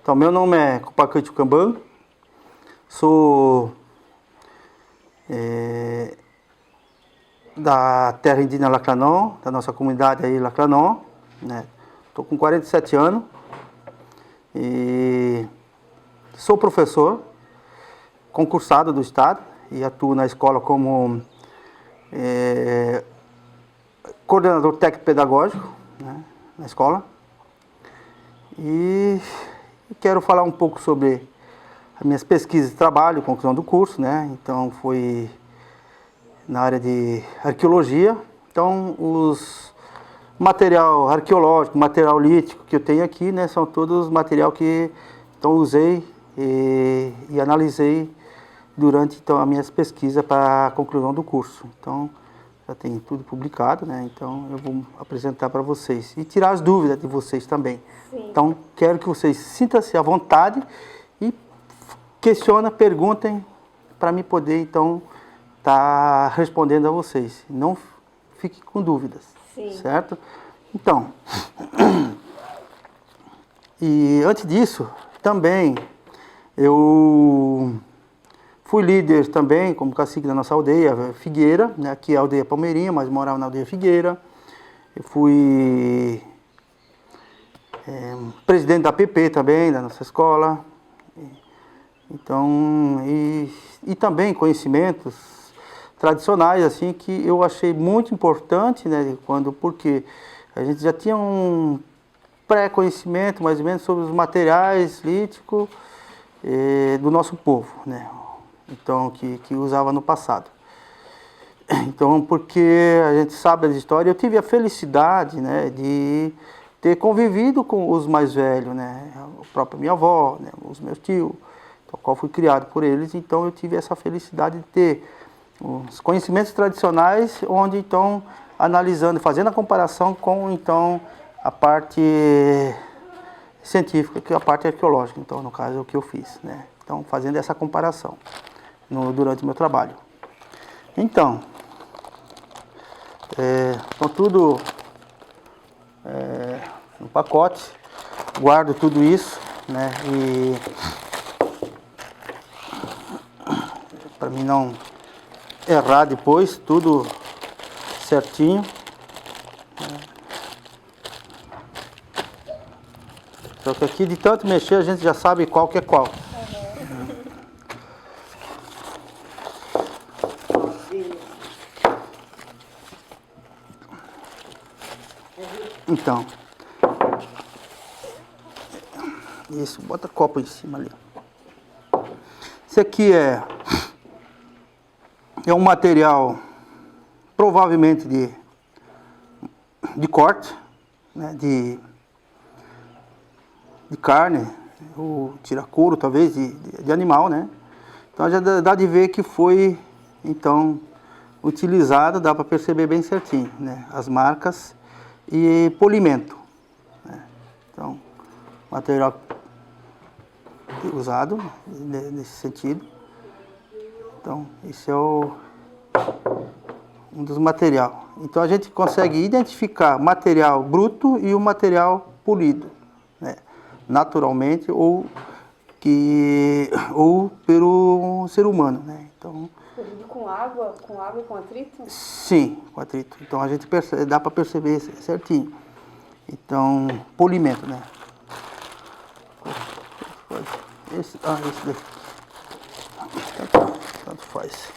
Então, meu nome é Copacante Cambã, sou da terra indígena Lacranon, da nossa comunidade aí Lacranon, né? Estou com 47 anos e sou professor, concursado do Estado e atuo na escola como coordenador técnico pedagógico, né, na escola. E quero falar um pouco sobre as minhas pesquisas de trabalho, conclusão do curso, né? Então foi na área de arqueologia. Então os material arqueológico, material lítico que eu tenho aqui, né, são todos material que então usei e analisei durante então as minhas pesquisas para a conclusão do curso. Então já tem tudo publicado, né? Então eu vou apresentar para vocês e tirar as dúvidas de vocês também. Sim. Então quero que vocês sintam-se à vontade e questionem, perguntem para mim poder então estar respondendo a vocês. Não fique com dúvidas. Sim. Certo? Então, e antes disso, também eu fui líder também, como cacique da nossa aldeia, Figueira, né? Aqui é a aldeia Palmeirinha, mas morava na aldeia Figueira. Eu fui presidente da PP também, da nossa escola. Então, e também conhecimentos tradicionais, assim, que eu achei muito importante, né? Porque a gente já tinha um pré-conhecimento, mais ou menos, sobre os materiais líticos do nosso povo, né? Então, que usava no passado. Então, porque a gente sabe da história, eu tive a felicidade, né, de ter convivido com os mais velhos, né? A própria minha avó, né, os meus tios, então, qual fui criado por eles, então eu tive essa felicidade de ter os conhecimentos tradicionais, onde então, analisando, fazendo a comparação com então a parte científica, que é a parte arqueológica, então no caso é o que eu fiz, né? Então fazendo essa comparação durante o meu trabalho. Então, estão tudo no pacote, guardo tudo isso, né? E para mim não errar depois, tudo certinho. Só que aqui de tanto mexer a gente já sabe qual que é qual. Então, isso, bota copo em cima ali. Esse aqui é um material provavelmente de corte, né, de carne, ou tira-couro talvez, de animal, né? Então já dá de ver que foi então utilizado, dá para perceber bem certinho, né? As marcas e polimento, né? Então, material usado nesse sentido. Então, esse é um dos materiais. Então a gente consegue identificar material bruto e o material polido, né? Naturalmente ou pelo ser humano, né? Então, Polido com água e com atrito? sim, com atrito. Então a gente percebe, dá para perceber certinho. Então, polimento, né? Esse daqui. Tanto faz.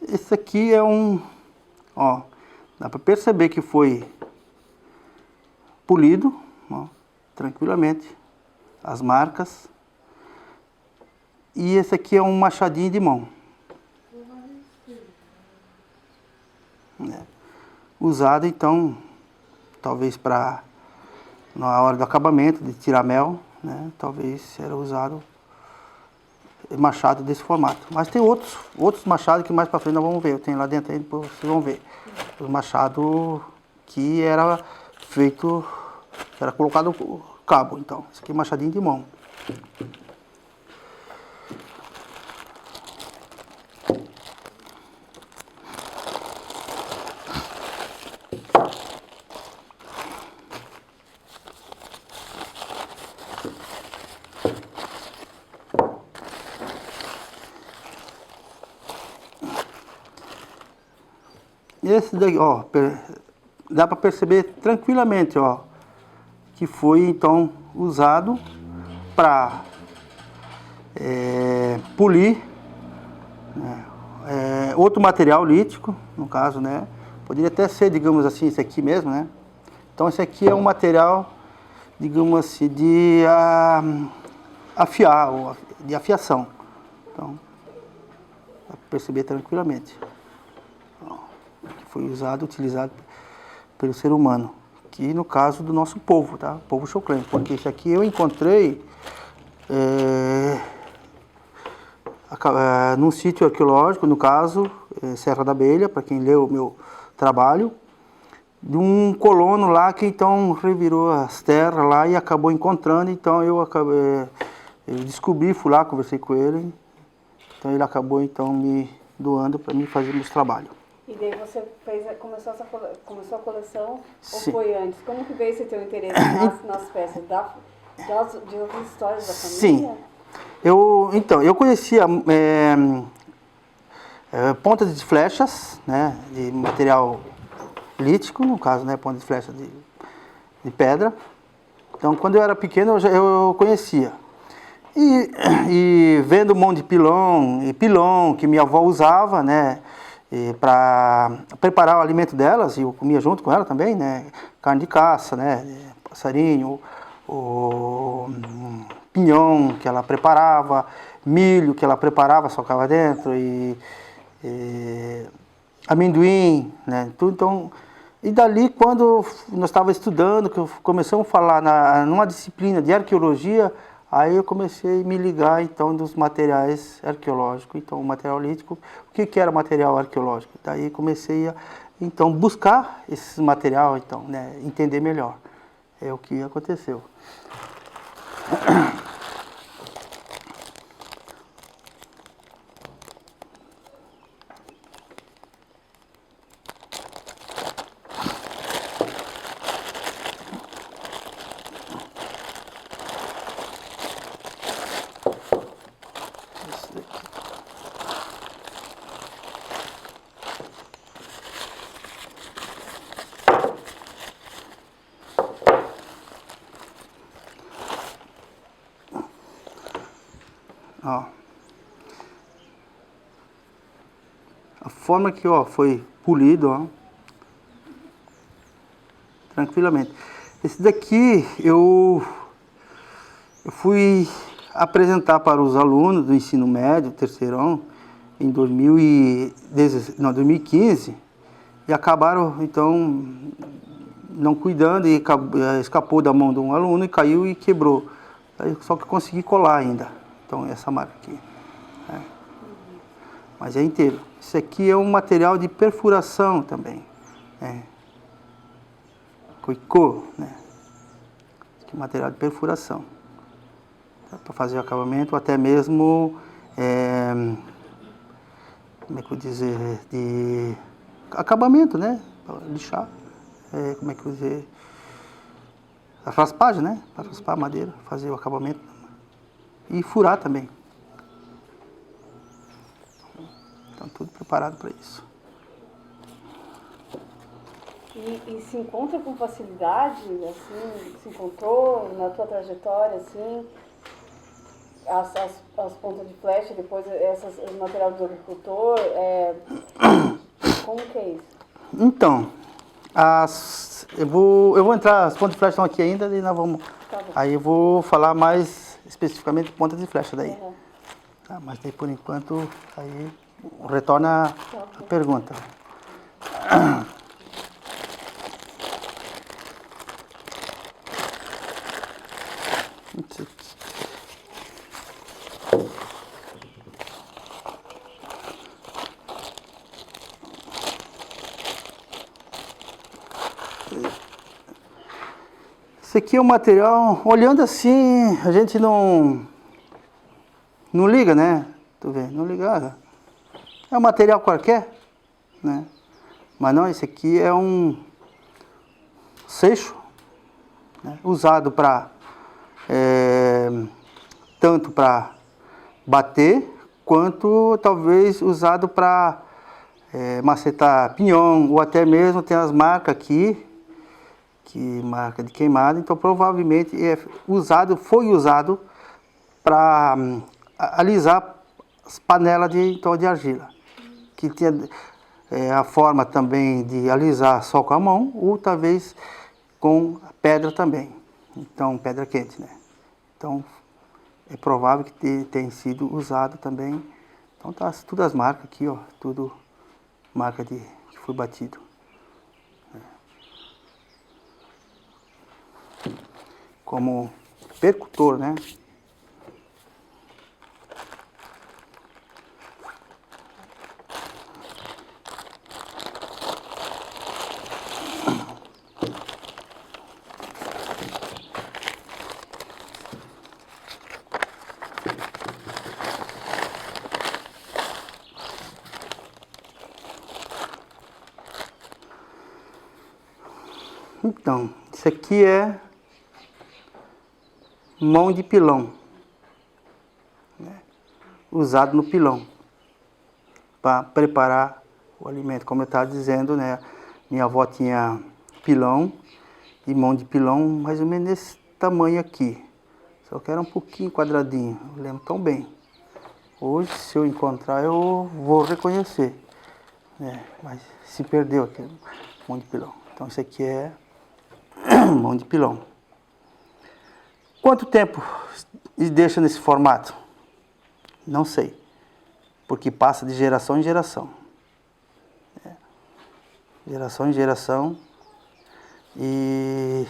Esse aqui é dá para perceber que foi polido, ó, tranquilamente, as marcas. E esse aqui é um machadinho de mão. Usado então, talvez para na hora do acabamento, de tirar mel, né? Talvez era usado machado desse formato. Mas tem outros machados que mais para frente nós vamos ver. Eu tenho lá dentro aí, depois vocês vão ver. Os machados que era feito Era colocado o cabo, então. Esse aqui é machadinho de mão. Esse daqui, ó, dá para perceber tranquilamente, ó, que foi então usado para polir, né, outro material lítico, no caso, né? Poderia até ser, digamos assim, esse aqui mesmo, né? Então esse aqui é um material, digamos assim, de afiar, ou de afiação. Então, dá para perceber tranquilamente. Que foi usado, utilizado pelo ser humano, que no caso do nosso povo, tá? Povo Xoclen, porque esse aqui eu encontrei num sítio arqueológico, no caso, Serra da Abelha, para quem leu o meu trabalho, de um colono lá que então revirou as terras lá e acabou encontrando, então eu descobri, fui lá, conversei com ele, então ele acabou então me doando para mim fazer meus trabalhos. E daí você começou a coleção, Sim. ou foi antes? Como que veio esse teu interesse nas peças? De outras histórias da família? Sim. Eu conhecia pontas de flechas, né, de material lítico, no caso, né, ponta de flecha de pedra. Então, quando eu era pequeno, eu conhecia. E vendo um monte de pilão que minha avó usava, né, para preparar o alimento delas, e eu comia junto com ela também, né, carne de caça, né, passarinho, o pinhão que ela preparava, milho que ela preparava, socava dentro, e amendoim, né, tudo. Então, e dali, quando nós estávamos estudando, que começamos a falar numa disciplina de arqueologia, aí eu comecei a me ligar, então, dos materiais arqueológicos. Então, o material lítico, o que era material arqueológico? Daí comecei a, então, buscar esse material, então, né, entender melhor. É o que aconteceu. Ó. A forma que, ó, foi polido, ó, tranquilamente. Esse daqui eu fui apresentar para os alunos do ensino médio, terceirão, em 2015, e acabaram, então, não cuidando, e escapou da mão de um aluno e caiu e quebrou. Só que consegui colar ainda. Então, essa marca aqui. Mas é inteiro. Esse aqui é um material de perfuração também. Coicô, né? Esse aqui é material de perfuração. Para fazer o acabamento, ou até mesmo, como é que eu vou dizer, de acabamento, né? Para lixar, como é que eu vou dizer, a raspagem, né? Para raspar a madeira, fazer o acabamento. E furar também. Então, tudo preparado para isso. E se encontra com facilidade, assim, se encontrou na tua trajetória, assim, as pontas de flecha, depois o material do agricultor, como que é isso? Então, eu vou entrar, as pontas de flecha estão aqui ainda, e nós vamos, Tá bom. aí eu vou falar mais especificamente de pontas de flecha daí. Uhum. Tá, mas daí por enquanto, aí retorna a pergunta. Esse aqui é um material, olhando assim, a gente não liga, né? Tu vê, não liga. É um material qualquer, né? Mas não, esse aqui é um seixo, né? Usado para tanto para bater, quanto talvez usado para macetar pinhão, ou até mesmo tem as marcas aqui, que marca de queimada, então provavelmente foi usado para alisar as panelas de argila, que tinha a forma também de alisar só com a mão, ou talvez com pedra também, então pedra quente, né? Então é provável que tenha sido usado também. Então tá tudo as marcas aqui, ó, tudo marca que foi batido. Como percutor, né? Então, isso aqui é mão de pilão, né? Usado no pilão para preparar o alimento. Como eu estava dizendo, né? Minha avó tinha pilão e mão de pilão mais ou menos desse tamanho aqui. Só que era um pouquinho quadradinho, eu lembro tão bem. Hoje, se eu encontrar, eu vou reconhecer, né? Mas se perdeu aqui, mão de pilão. Então, isso aqui é mão de pilão. Quanto tempo deixa nesse formato? Não sei, porque passa de geração em geração. Geração em geração. E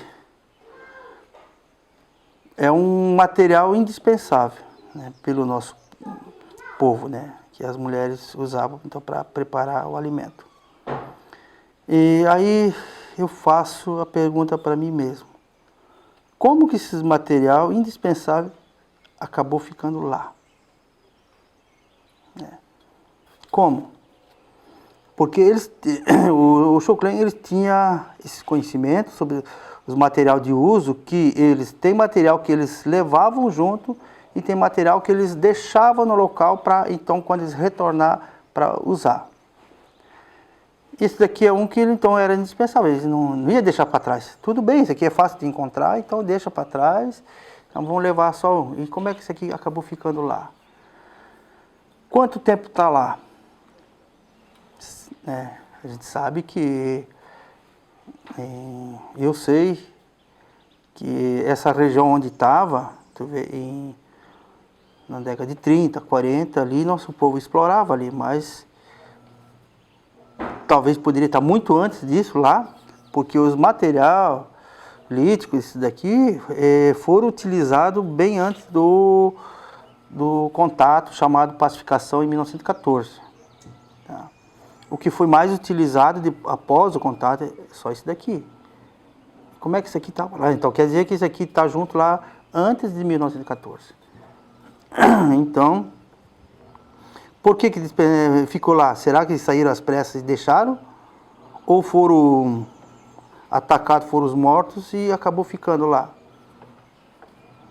é um material indispensável, né, pelo nosso povo, né, que as mulheres usavam então para preparar o alimento. E aí eu faço a pergunta para mim mesmo: como que esse material indispensável acabou ficando lá? Como? Porque o Choclen, eles tinha esse conhecimento sobre os materiais de uso, que eles tem material que eles levavam junto e tem material que eles deixavam no local para então quando eles retornar para usar. Esse daqui é um que então era indispensável, eles não ia deixar para trás. Tudo bem, isso aqui é fácil de encontrar, então deixa para trás. Então vamos levar só um. E como é que isso aqui acabou ficando lá? Quanto tempo está lá? A gente sabe que eu sei que essa região onde estava, na década de 30, 40 ali, nosso povo explorava ali, mas talvez poderia estar muito antes disso lá, porque os materiais líticos, esses daqui, foram utilizados bem antes do contato chamado pacificação em 1914. Tá? O que foi mais utilizado após o contato é só isso daqui. Como é que isso aqui estava lá? Então quer dizer que isso aqui está junto lá antes de 1914. Então, por que ficou lá? Será que saíram às pressas e deixaram? Ou foram atacados, foram os mortos e acabou ficando lá?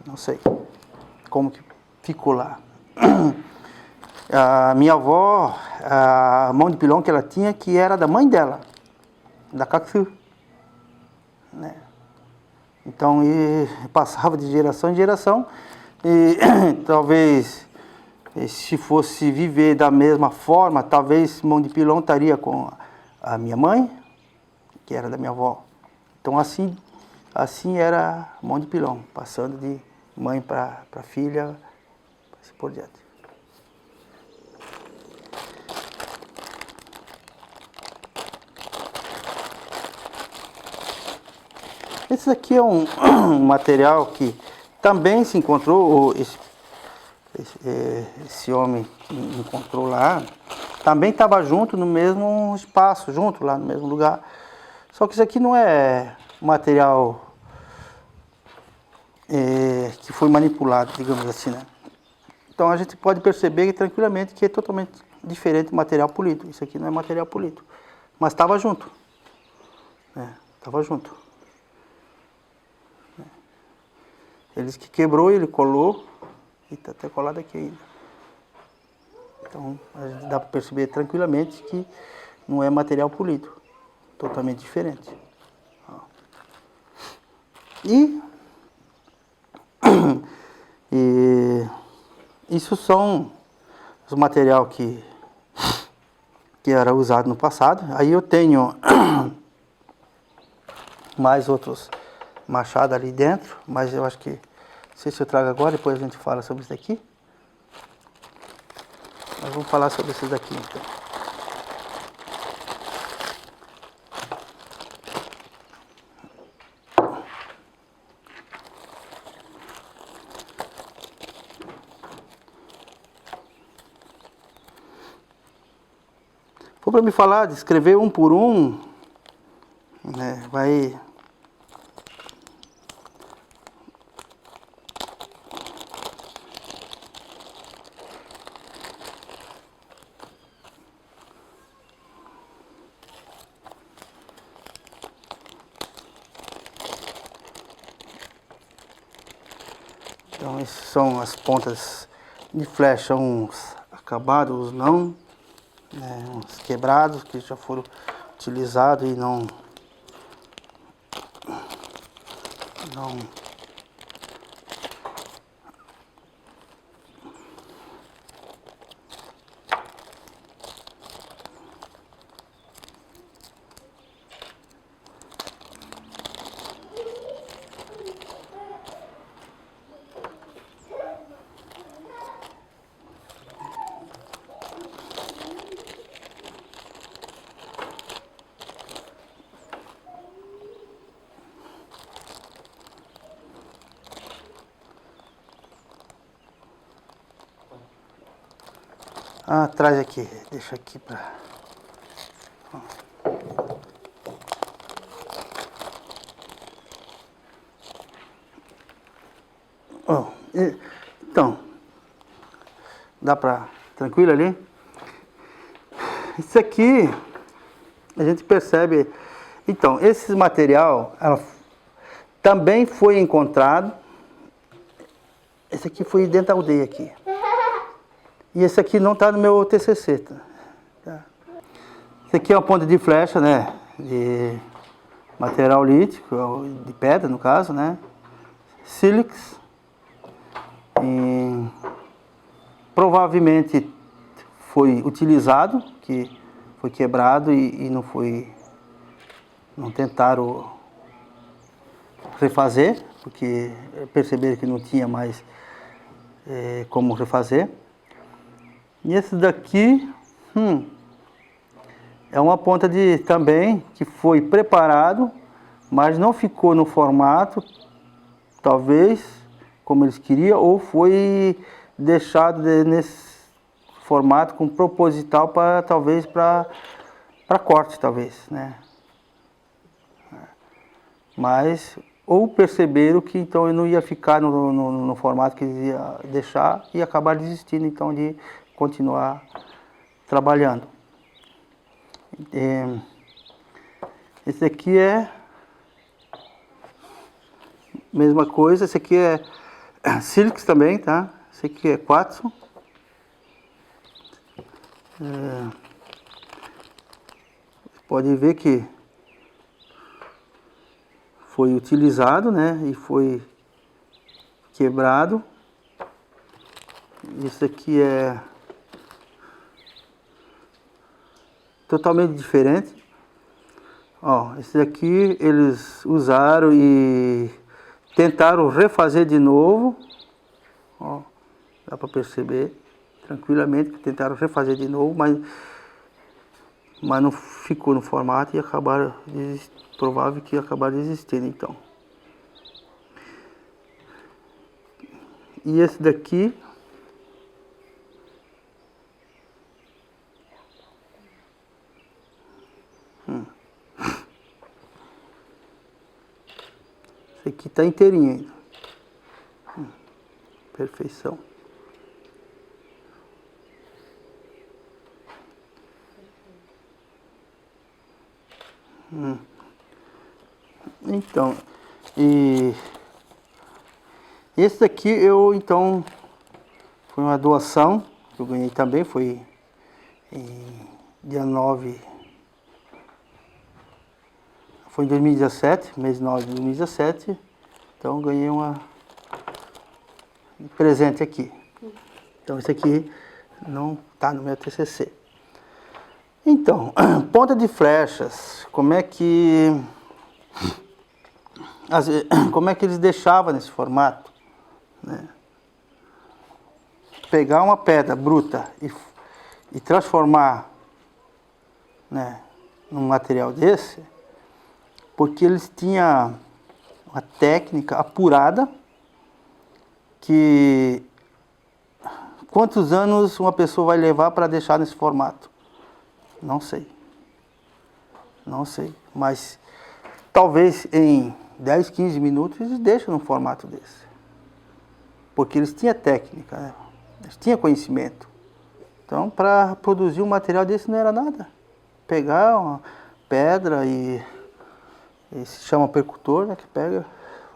Não sei como que ficou lá. A minha avó, a mão de pilão que ela tinha, que era da mãe dela, da Caxu, né? Então, passava de geração em geração, e talvez, se fosse viver da mesma forma, talvez mão de pilão estaria com a minha mãe, que era da minha avó. Então, assim era mão de pilão, passando de mãe para filha, assim por diante. Esse aqui é um material que também se encontrou, esse homem que encontrou lá, também estava junto no mesmo espaço, junto lá no mesmo lugar. Só que isso aqui não é material foi manipulado, digamos assim, né? Então a gente pode perceber tranquilamente que é totalmente diferente do material polido. Isso aqui não é material polido, mas estava junto, né? Estava junto. Eles que quebrou, ele colou e está até colado aqui ainda. Então a gente dá para perceber tranquilamente que não é material polido, totalmente diferente. E isso são os material que era usado no passado. Aí eu tenho mais outros machados ali dentro, mas eu acho que, não sei se eu trago agora, depois a gente fala sobre isso daqui. Nós vamos falar sobre esses daqui então. For para me falar, descrever um por um, né, vai... Então, essas são as pontas de flecha, uns acabados, uns não, né, uns quebrados que já foram utilizados e não traz aqui, deixa aqui para... Então, dá para... Tranquilo ali? Isso aqui, a gente percebe... Então, esse material também foi encontrado... Esse aqui foi dentro da aldeia aqui. E esse aqui não está no meu TCC, tá? Esse aqui é uma ponta de flecha, né? De material lítico, de pedra no caso, né? Sílex. E provavelmente foi utilizado, que foi quebrado e não tentaram refazer, porque perceberam que não tinha mais como refazer. E esse daqui é uma ponta também que foi preparado, mas não ficou no formato, talvez, como eles queriam, ou foi deixado nesse formato com proposital para talvez para corte, talvez, né? Mas ou perceberam que então eu não ia ficar no formato que eles iam deixar e acabar desistindo então de continuar trabalhando. Esse aqui é mesma coisa, esse aqui é sílex também, tá? Esse aqui é quartzo. Pode ver que foi utilizado, né? E foi quebrado. Isso aqui é totalmente diferente. Ó, esse aqui eles usaram e tentaram refazer de novo. Ó, dá para perceber tranquilamente que tentaram refazer de novo, mas não ficou no formato e acabaram, provável que acabaram desistindo então. E esse daqui esse aqui está inteirinho ainda. Perfeição. Então, e esse daqui então, foi uma doação que eu ganhei também, foi em dia 9, foi em 2017, mês 9 de 2017, então eu ganhei um presente aqui. Então esse aqui não está no meu TCC. Então, ponta de flechas, como é que eles deixavam nesse formato, né? Pegar uma pedra bruta e transformar, né, num material desse, porque eles tinham uma técnica apurada que quantos anos uma pessoa vai levar para deixar nesse formato? Não sei. Não sei. Mas talvez em 10, 15 minutos eles deixam num formato desse. Porque eles tinham técnica, né? Eles tinham conhecimento. Então, para produzir um material desse não era nada. Pegar uma pedra e se chama percutor, né? Que pega,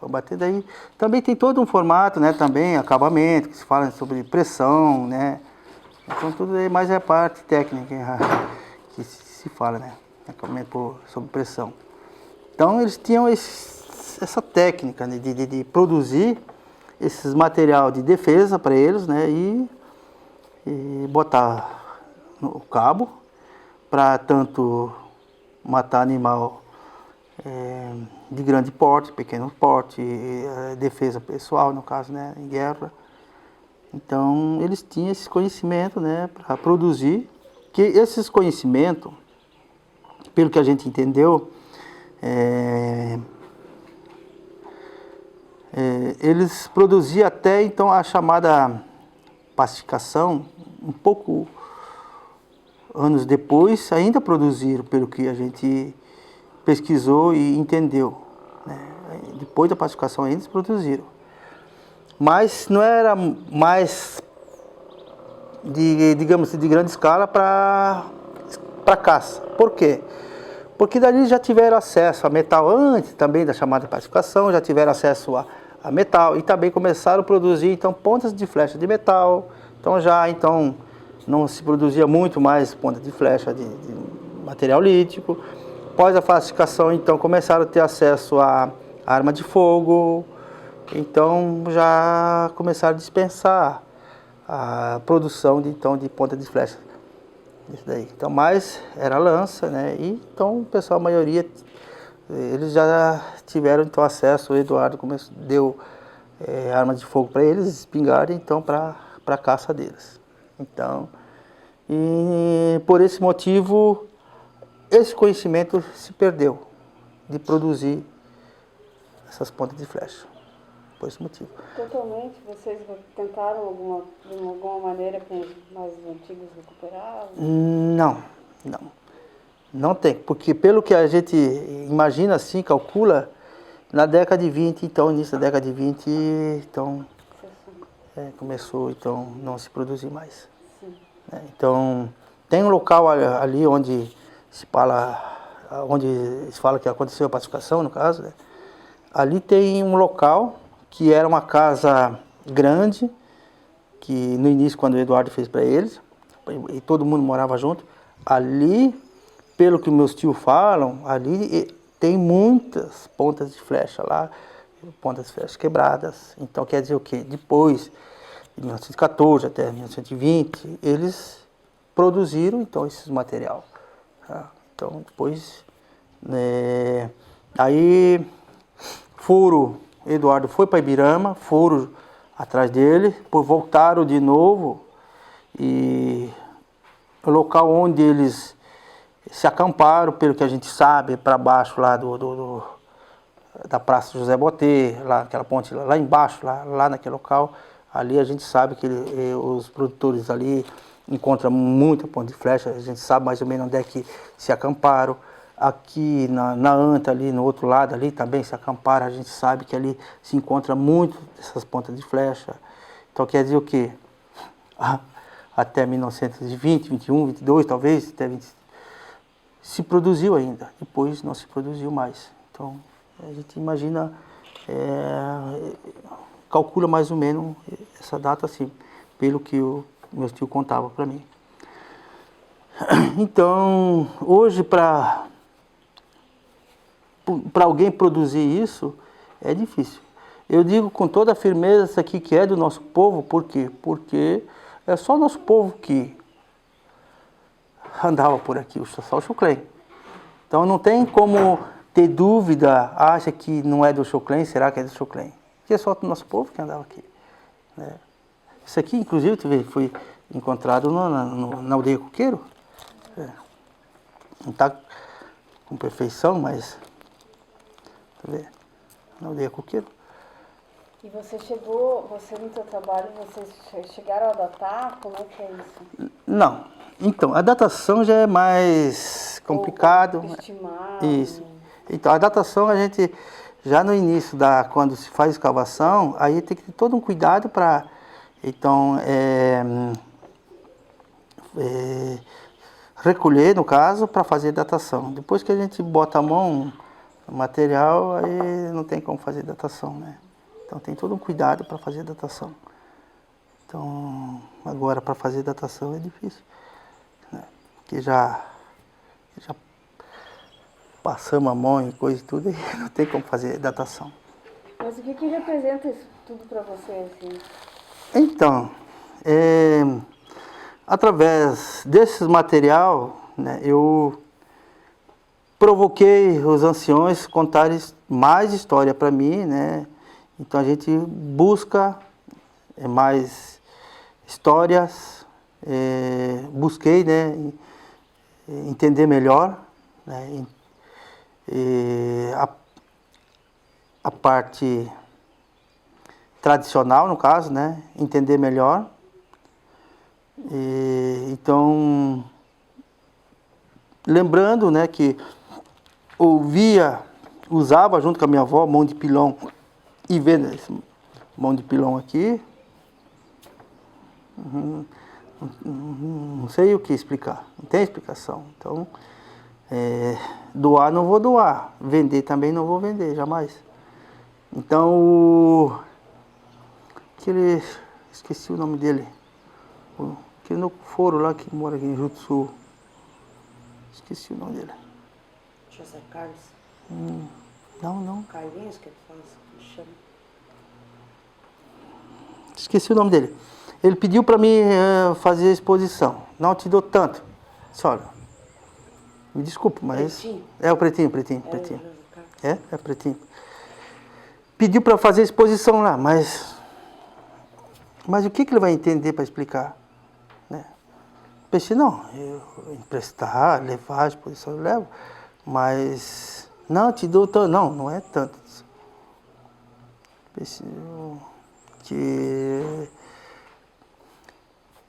vai bater daí. Também tem todo um formato, né? Também acabamento, que se fala sobre pressão, né? Então tudo aí, mas é a parte técnica que se fala, né? Acabamento sob pressão. Então eles tinham essa técnica, né? de produzir esses material de defesa para eles, né? E botar no cabo para tanto matar animal de grande porte, pequeno porte, defesa pessoal, no caso, né? Em guerra. Então eles tinham esse conhecimento, né? Para produzir, que esses conhecimentos, pelo que a gente entendeu, eles produziam até então a chamada pacificação, um pouco anos depois, ainda produziram, pelo que a gente pesquisou e entendeu, né? Depois da pacificação ainda eles produziram. Mas não era mais, digamos, de grande escala para caça. Por quê? Porque dali já tiveram acesso a metal antes também da chamada pacificação, já tiveram acesso a metal e também começaram a produzir então pontas de flecha de metal. Então não se produzia muito mais ponta de flecha de material lítico. Após a pacificação, então começaram a ter acesso a arma de fogo. Então já começaram a dispensar a produção de ponta de flecha. Isso daí. Então, mais era lança, né? E então o pessoal, a maioria, eles já tiveram então acesso. O Eduardo deu arma de fogo para eles, espingarda, então para a caça deles. Então, e por esse motivo, esse conhecimento se perdeu de produzir essas pontas de flecha. Por esse motivo. Totalmente, vocês tentaram de alguma maneira com os mais antigos recuperar? Não tem, porque pelo que a gente imagina assim, calcula, na década de 20, então, início da década de 20, então, começou então não se produzir mais. Sim. Então, tem um local ali onde se fala que aconteceu a pacificação, no caso, né? Ali tem um local que era uma casa grande, que no início, quando o Eduardo fez para eles, e todo mundo morava junto, ali, pelo que meus tios falam, ali tem muitas pontas de flecha lá, pontas de flecha quebradas. Então quer dizer o quê? Depois, de 1914 até 1920, eles produziram então esses material. Tá? Então depois, aí Eduardo foi para Ibirama, foram atrás dele, depois voltaram de novo e o local onde eles se acamparam, pelo que a gente sabe, para baixo lá da Praça José Botê, lá aquela ponte lá embaixo, lá naquele local, ali a gente sabe que os produtores ali encontram muita ponta de flecha, a gente sabe mais ou menos onde é que se acamparam. Aqui na Anta, ali no outro lado, ali também se acamparam, a gente sabe que ali se encontra muito dessas pontas de flecha. Então quer dizer o quê? Até 1920, 21, 22, talvez, até 20, se produziu ainda. Depois não se produziu mais. Então a gente imagina, calcula mais ou menos essa data assim, pelo que o meu tio contava para mim. Então, hoje para alguém produzir isso, é difícil. Eu digo com toda a firmeza isso aqui que é do nosso povo, por quê? Porque é só o nosso povo que andava por aqui, só o Choclen. Então não tem como ter dúvida, acha que não é do Choclen, será que é do Choclen? Porque é só o nosso povo que andava aqui. Né? Isso aqui, inclusive, foi encontrado na aldeia Coqueiro. Não está com perfeição, mas... Tá vendo? Na aldeia Coqueiro. E você no seu trabalho, vocês chegaram a datar? Como é que é isso? Não. Então, a datação já é mais complicado. Ou estimar. Isso. Então, a datação a gente, já no início, quando se faz escavação, aí tem que ter todo um cuidado para, então, recolher, no caso, para fazer datação. Depois que a gente bota a mão no material, aí não tem como fazer datação, né? Então tem todo um cuidado para fazer datação. Então, agora para fazer datação é difícil, né? Porque já passamos a mão e coisa e tudo, e não tem como fazer datação. Mas o que representa isso tudo para você, assim? Então, através desse material, né, eu provoquei os anciões contarem mais história para mim, né? Então a gente busca mais histórias, busquei, né, entender melhor, né, a parte tradicional, no caso, né, entender melhor. Então, lembrando, né, que usava junto com a minha avó mão de pilão, e vendo esse mão de pilão aqui, não sei o que explicar, não tem explicação. Então, doar não vou doar, vender também não vou vender, jamais. Então, esqueci o nome dele, aquele no foro lá que mora aqui em Jutsu, esqueci o nome dele. José Carlos? Não. Carlinhos que faz, que chama. Esqueci o nome dele. Ele pediu para mim fazer a exposição. Não te dou tanto. Disse, olha, me desculpe, mas... Pretinho? É o pretinho. É Pretinho. Pediu para fazer a exposição lá, mas o que ele vai entender para explicar? Né? Pensei, não, eu emprestar, levar a exposição, eu levo, mas não, te dou tanto. Não é tanto. Pensei que,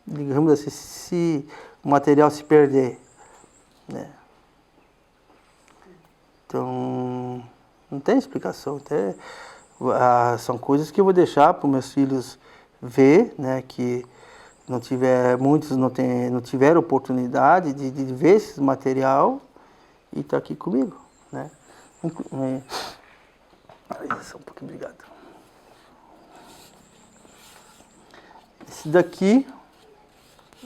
digamos assim, se o material se perder, né? Então, não tem explicação. São coisas que eu vou deixar para os meus filhos ver, né? Que muitos não tiveram oportunidade de ver esse material e tá aqui comigo, né? Só um pouquinho, obrigado. Esse daqui,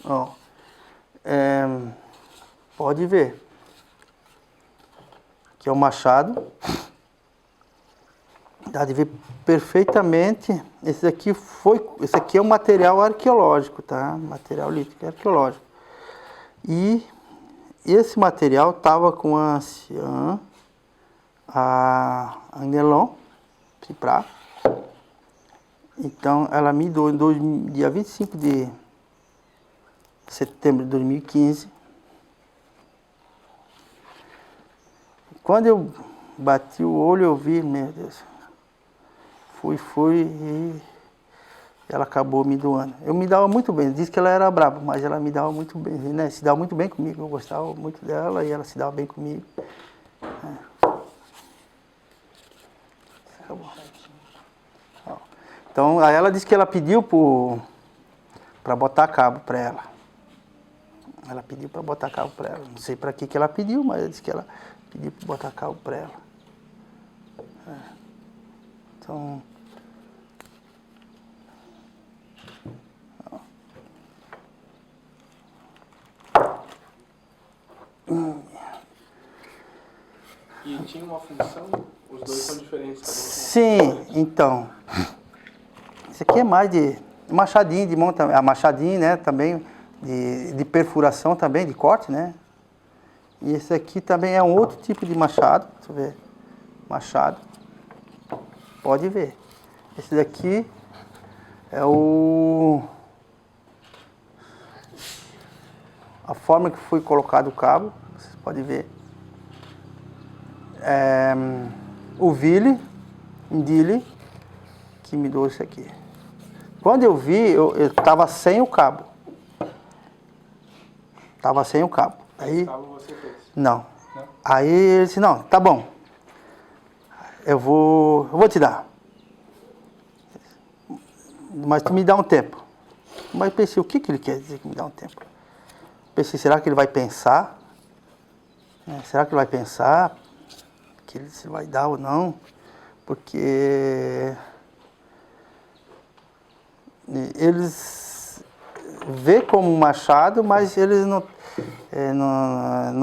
ó, pode ver, que é o machado, dá de ver perfeitamente. Esse aqui é um material arqueológico, tá? Material lítico arqueológico. E esse material estava com a anciã, a Anelon Cipra. Então, ela me doou dia 25 de setembro de 2015. Quando eu bati o olho, eu vi, meu Deus, fui e ela acabou me doando. Eu me dava muito bem, disse que ela era brava, mas ela me dava muito bem, né? Se dava muito bem comigo, eu gostava muito dela e ela se dava bem comigo. Acabou. Então, aí ela disse que ela pediu para botar cabo para ela. Ela pediu para botar cabo para ela. Não sei para que ela pediu, mas ela disse que ela pediu para botar cabo para ela. Então... E tinha uma função? Os dois são diferentes, tá? Sim, então. Isso aqui é mais de machadinho de monta, a machadinho, né, também de perfuração também, de corte, né? E esse aqui também é um outro tipo de machado, deixa eu ver. Machado. Pode ver. Esse daqui é a forma que foi colocado o cabo, vocês podem ver. O Vili, Indile, que me deu isso aqui. Quando eu vi, eu estava sem o cabo. Estava sem o cabo. Aí, Cabo você fez? não. Não? Aí ele disse, não, tá bom. Eu vou te dar. Mas tu me dá um tempo. Mas eu pensei, o que ele quer dizer que me dá um tempo? Pensei, será que ele vai pensar? Será que ele vai pensar? Que ele se vai dar ou não? Porque eles vê como um machado, mas eles não,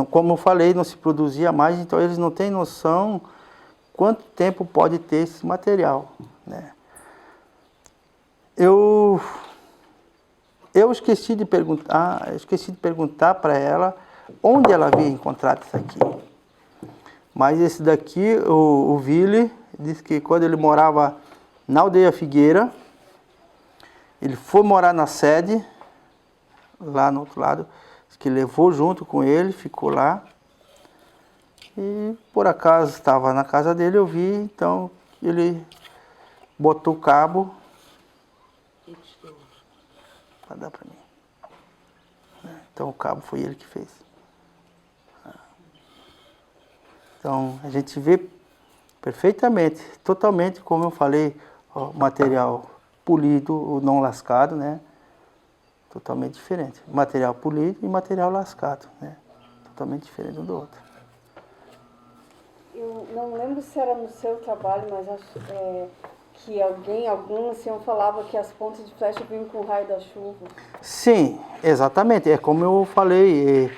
como eu falei, não se produzia mais, então eles não têm noção quanto tempo pode ter esse material, né? Eu esqueci de perguntar para ela onde ela havia encontrado isso aqui. Mas esse daqui, o Vili, disse que quando ele morava na Aldeia Figueira, ele foi morar na sede, lá no outro lado, disse que levou junto com ele, ficou lá. E por acaso estava na casa dele, eu vi, então ele botou o cabo para dar para mim. Então o cabo foi ele que fez. Então a gente vê perfeitamente, totalmente, como eu falei, ó, material polido ou não lascado, né? Totalmente diferente. Material polido e material lascado, né? Totalmente diferente um do outro. Eu não lembro se era no seu trabalho, mas acho que algum senhor falava que as pontas de flecha vinham com o raio da chuva. Sim, exatamente. É como eu falei,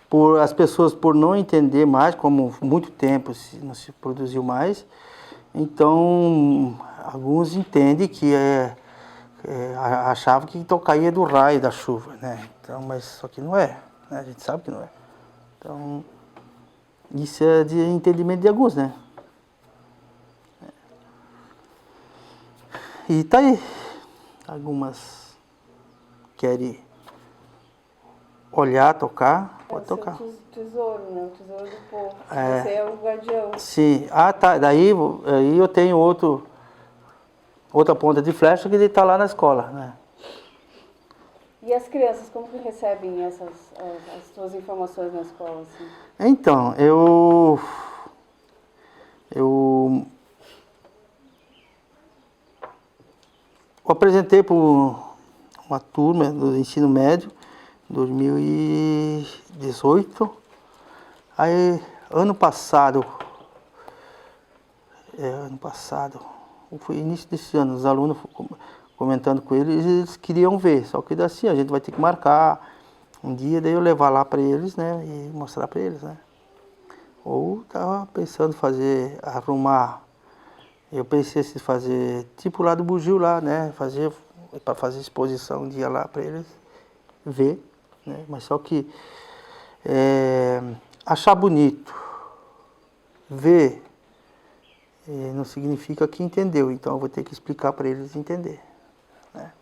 por as pessoas por não entender mais, como muito tempo não se produziu mais, então alguns entendem que achavam que então caía do raio da chuva, né? Então, mas só que não é, né? A gente sabe que não é. Então, isso é de entendimento de alguns, né? E tá aí. Algumas querem olhar, tocar, pode tocar. É o seu tesouro, né? O tesouro do povo. É. Você é o guardião. Sim. Ah, tá. Daí aí eu tenho outra ponta de flecha que está lá na escola, né? E as crianças, como que recebem as suas informações na escola, assim? Então, eu apresentei para uma turma do ensino médio, 2018. Aí, ano passado, foi início desse ano, os alunos comentando com eles queriam ver, só que assim, a gente vai ter que marcar um dia, daí eu levar lá para eles, né, e mostrar para eles, né. Ou estava pensando arrumar, eu pensei em fazer, tipo lá do Bugio lá, né, para fazer exposição um dia lá para eles ver, né, mas só que achar bonito, ver, não significa que entendeu, então eu vou ter que explicar para eles entender, né.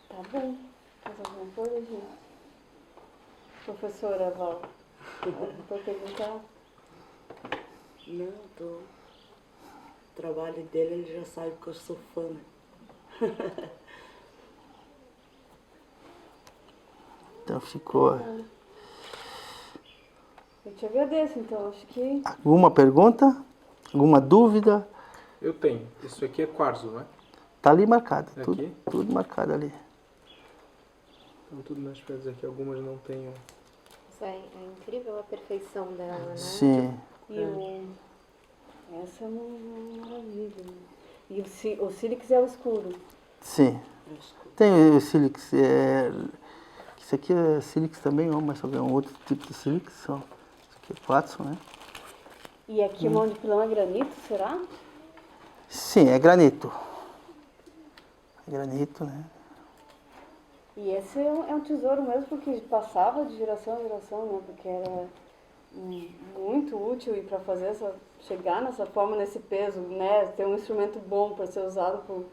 Tá bom. Mais alguma coisa, gente? Professora Val, para perguntar? Não, o trabalho dele, ele já sabe que eu sou fã, né? Então ficou. Eu te agradeço, então. Acho que... Alguma pergunta? Alguma dúvida? Eu tenho. Isso aqui é quartzo, não é? Tá ali marcado, Aqui? tudo marcado ali. Então tudo nas pedras aqui, algumas não têm. Isso é incrível a perfeição dela, né? Sim. E essa é uma maravilha. Né? E o sílix é o escuro. Sim. Tem o sílix, isso aqui é sílix também, ó, mas só que é um outro tipo de sílix, ó. Isso aqui é quartzo, né? E aqui o mão de pilão é granito, será? Sim, é granito. É granito, né? E esse é um tesouro mesmo, porque passava de geração em geração, né? Porque era muito útil e para chegar nessa forma, nesse peso, né? Ter um instrumento bom para ser usado por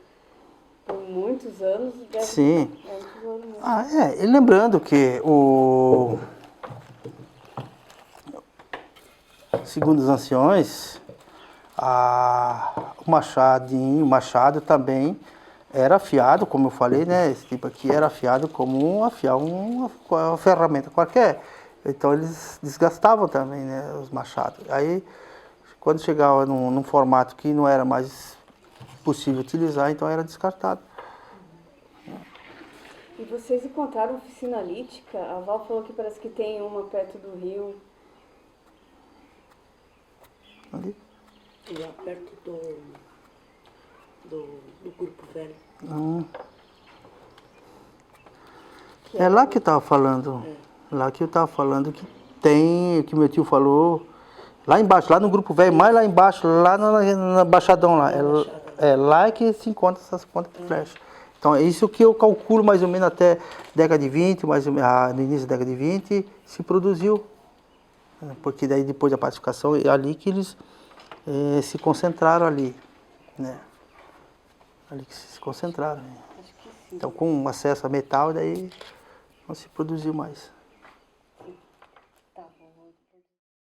muitos anos, Sim. é um tesouro mesmo. E lembrando que segundo os anciões, o machado também era afiado, como eu falei, né? Esse tipo aqui era afiado como afiar uma ferramenta qualquer. Então eles desgastavam também, né, os machados. Aí, quando chegava num formato que não era mais possível utilizar, então era descartado. E vocês encontraram oficina lítica? A Val falou que parece que tem uma perto do rio. Ali. Lá perto do Grupo Velho. É lá que eu estava falando. Lá que eu estava falando que tem, que meu tio falou, lá embaixo, lá no Grupo Velho, mais lá embaixo, lá na Baixadão lá. É lá que se encontra essas pontas de flecha. Então é isso que eu calculo mais ou menos até década de 20, mais ou menos, no início da década de 20, se produziu. Porque daí depois da pacificação, é ali que eles se concentraram ali, né? Ali que se concentraram. Né? Acho que sim. Então com acesso a metal, daí não se produziu mais.